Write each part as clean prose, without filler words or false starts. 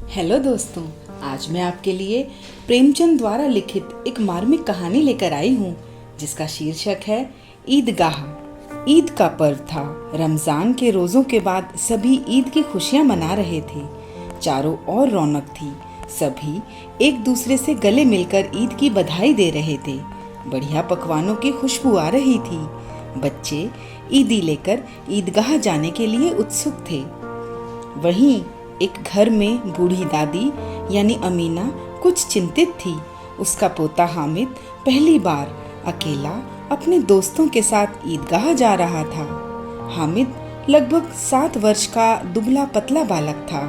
Hello दोस्तों, आज मैं आपके लिए प्रेमचंद द्वारा लिखित एक मार्मिक कहानी लेकर आई हूँ जिसका शीर्षक है ईदगाह। ईद का पर्व था। रमजान के रोज़ों के बाद सभी ईद की खुशियाँ मना रहे थे। चारों ओर रौनक थी। सभी एक दूसरे से गले मिलकर ईद की बधाई दे रहे थे। बढ़िया पकवानों की खुशबू आ रही थी। बच्चे ईदी लेकर ईदगाह जाने के लिए उत्सुक थे। वहीं एक घर में बूढ़ी दादी यानी अमीना कुछ चिंतित थी। उसका पोता हामिद पहली बार अकेला अपने दोस्तों के साथ ईदगाह जा रहा था। हामिद लगभग 7 वर्ष का दुबला पतला बालक था।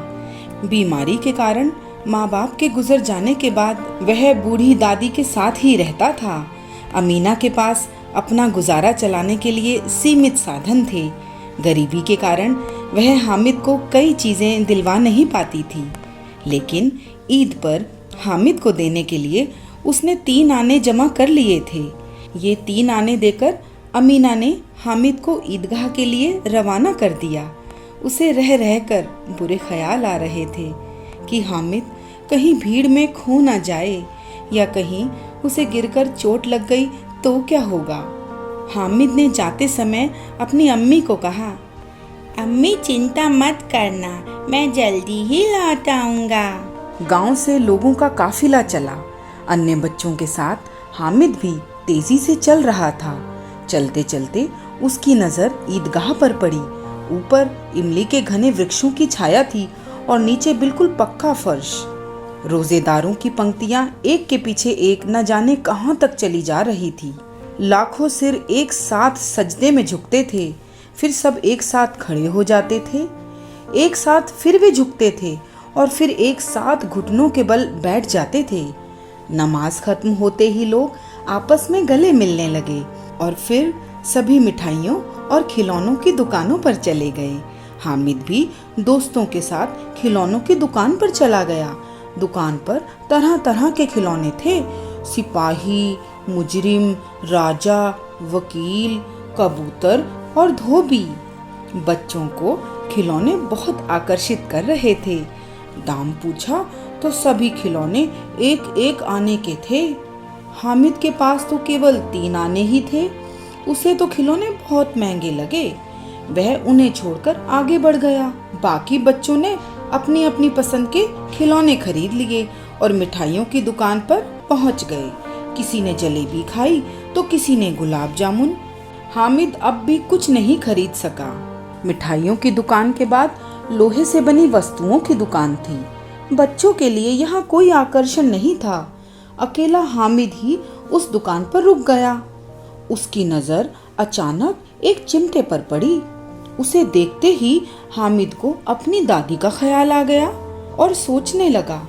बीमारी के कारण माँ बाप के गुजर जाने के बाद वह बूढ़ी दादी के साथ ही रहता था। अमीना के पास अपना गुजारा चलाने के लिए सीमित साधन थे। गरीबी के कारण वह हामिद को कई चीज़ें दिलवा नहीं पाती थी, लेकिन ईद पर हामिद को देने के लिए उसने 3 आने जमा कर लिए थे। ये 3 आने देकर अमीना ने हामिद को ईदगाह के लिए रवाना कर दिया। उसे रह रहकर बुरे ख्याल आ रहे थे कि हामिद कहीं भीड़ में खो न जाए या कहीं उसे गिरकर चोट लग गई तो क्या होगा। हामिद ने जाते समय अपनी अम्मी को कहा, अम्मी चिंता मत करना, मैं जल्दी ही लौट आऊंगा। गांव से लोगों का काफिला चला। अन्य बच्चों के साथ हामिद भी तेजी से चल रहा था। चलते चलते उसकी नजर ईदगाह पर पड़ी। ऊपर इमली के घने वृक्षों की छाया थी और नीचे बिल्कुल पक्का फर्श। रोजेदारों की पंक्तियां एक के पीछे एक न जाने कहां तक चली जा रही थी। लाखों सिर एक साथ सजदे में झुकते थे, फिर सब एक साथ खड़े हो जाते थे, एक साथ फिर भी झुकते थे और फिर एक साथ घुटनों के बल बैठ जाते थे। नमाज खत्म होते ही लोग आपस में गले मिलने लगे और फिर सभी मिठाइयों और खिलौनों की दुकानों पर चले गए। हामिद भी दोस्तों के साथ खिलौनों की दुकान पर चला गया। दुकान पर तरह तरह के खिलौने थे। सिपाही, मुजरिम, राजा, वकील, कबूतर और धोबी। बच्चों को खिलौने बहुत आकर्षित कर रहे थे। दाम पूछा तो सभी खिलौने एक एक आने के थे। हामिद के पास तो केवल 3 आने ही थे। उसे तो खिलौने बहुत महंगे लगे। वह उन्हें छोड़कर आगे बढ़ गया। बाकी बच्चों ने अपनी अपनी पसंद के खिलौने खरीद लिए और मिठाइयों की दुकान पर पहुंच गए। किसी ने जलेबी खाई तो किसी ने गुलाब जामुन। हामिद अब भी कुछ नहीं खरीद सका। मिठाइयों की दुकान के बाद लोहे से बनी वस्तुओं की दुकान थी। बच्चों के लिए यहाँ कोई आकर्षण नहीं था। अकेला हामिद ही उस दुकान पर रुक गया। उसकी नजर अचानक एक चिमटे पर पड़ी। उसे देखते ही हामिद को अपनी दादी का ख्याल आ गया और सोचने लगा,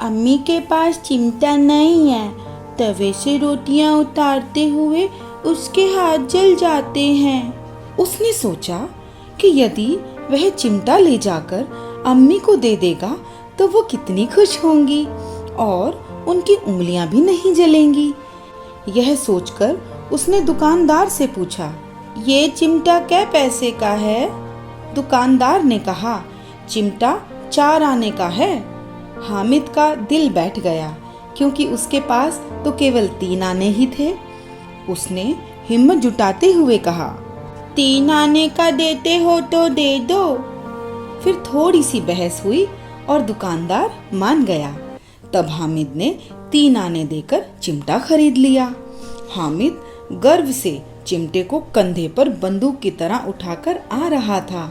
अम्मी के पास चिमटा नहीं है, तवे से रोटियां उतारते हुए उसके हाथ जल जाते हैं। उसने सोचा कि यदि वह चिमटा ले जाकर अम्मी को दे देगा तो वो कितनी खुश होंगी और उनकी उंगलियां भी नहीं जलेंगी। यह सोचकर उसने दुकानदार से पूछा, ये चिमटा क्या पैसे का है? दुकानदार ने कहा, चिमटा 4 आने का है। हामिद का दिल बैठ गया क्योंकि उसके पास तो केवल 3 आने ही थे। उसने हिम्मत जुटाते हुए कहा, 3 आने का देते हो तो दे दो। फिर थोड़ी सी बहस हुई और दुकानदार मान गया। तब हामिद ने 3 आने देकर चिमटा खरीद लिया। हामिद गर्व से चिमटे को कंधे पर बंदूक की तरह उठाकर आ रहा था।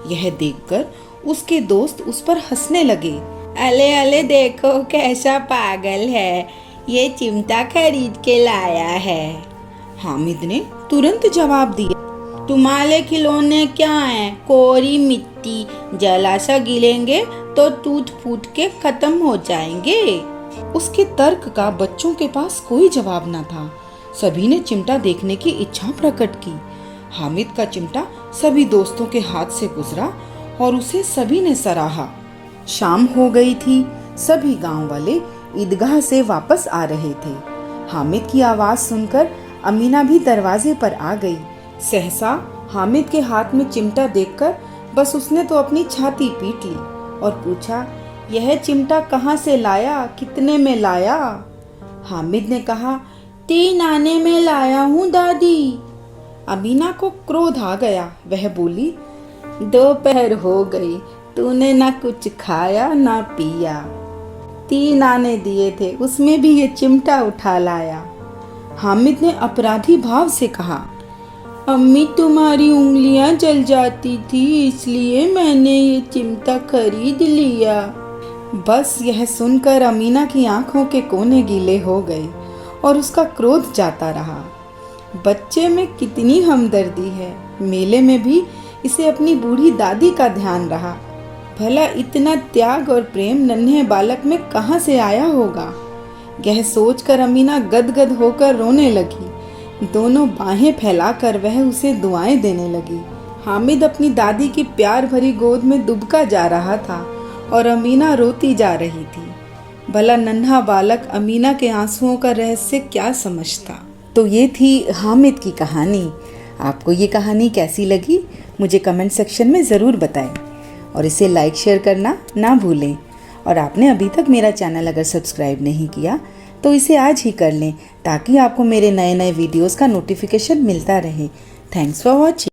यह देखकर उसके दोस्त उस पर हंसने लगे। अले अले देखो कैसा पागल है, ये चिमटा खरीद के लाया है। हामिद ने तुरंत जवाब दिया, तुम्हारे खिलौने क्या हैं? कोरी मिट्टी, जला सा गिलेंगे तो टूट फूट के खत्म हो जाएंगे। उसके तर्क का बच्चों के पास कोई जवाब न था। सभी ने चिमटा देखने की इच्छा प्रकट की। हामिद का चिमटा सभी दोस्तों के हाथ से गुजरा और उसे सभी ने सराहा। शाम हो गई थी। सभी गांव वाले ईदगाह से वापस आ रहे थे। हामिद की आवाज सुनकर अमीना भी दरवाजे पर आ गई। सहसा हामिद के हाथ में चिमटा देखकर बस उसने तो अपनी छाती पीट ली और पूछा, यह चिमटा कहाँ से लाया, कितने में लाया? हामिद ने कहा, 3 आने में लाया हूँ दादी। अमीना को क्रोध आ गया। वह बोली, दोपहर हो गई, तूने ना कुछ खाया ना पिया। 3 आने दिए थे, उसमें भी ये चिमटा उठा लाया। हामिद ने अपराधी भाव से कहा, अम्मी तुम्हारी उंगलियां जल जाती थी, इसलिए मैंने ये चिमटा खरीद लिया। बस यह सुनकर अमीना की आंखों के कोने गीले हो गए और उसका क्रोध जाता रहा। बच्चे में कितनी हमदर्दी है। मेले में भी इसे अपनी बूढ़ी दादी का ध्यान रहा। भला इतना त्याग और प्रेम नन्हे बालक में कहाँ से आया होगा? यह सोचकर अमीना गदगद होकर रोने लगी। दोनों बाहें फैलाकर वह उसे दुआएं देने लगी। हामिद अपनी दादी की प्यार भरी गोद में दुबका जा रहा था और अमीना रोती जा रही थी। भला नन्हा बालक अमीना के आंसुओं का रहस्य क्या समझता? तो ये थी हामिद की कहानी। आपको ये कहानी कैसी लगी मुझे कमेंट सेक्शन में ज़रूर बताएं और इसे लाइक शेयर करना ना भूलें। और आपने अभी तक मेरा चैनल अगर सब्सक्राइब नहीं किया तो इसे आज ही कर लें ताकि आपको मेरे नए नए वीडियोस का नोटिफिकेशन मिलता रहे। Thanks for watching.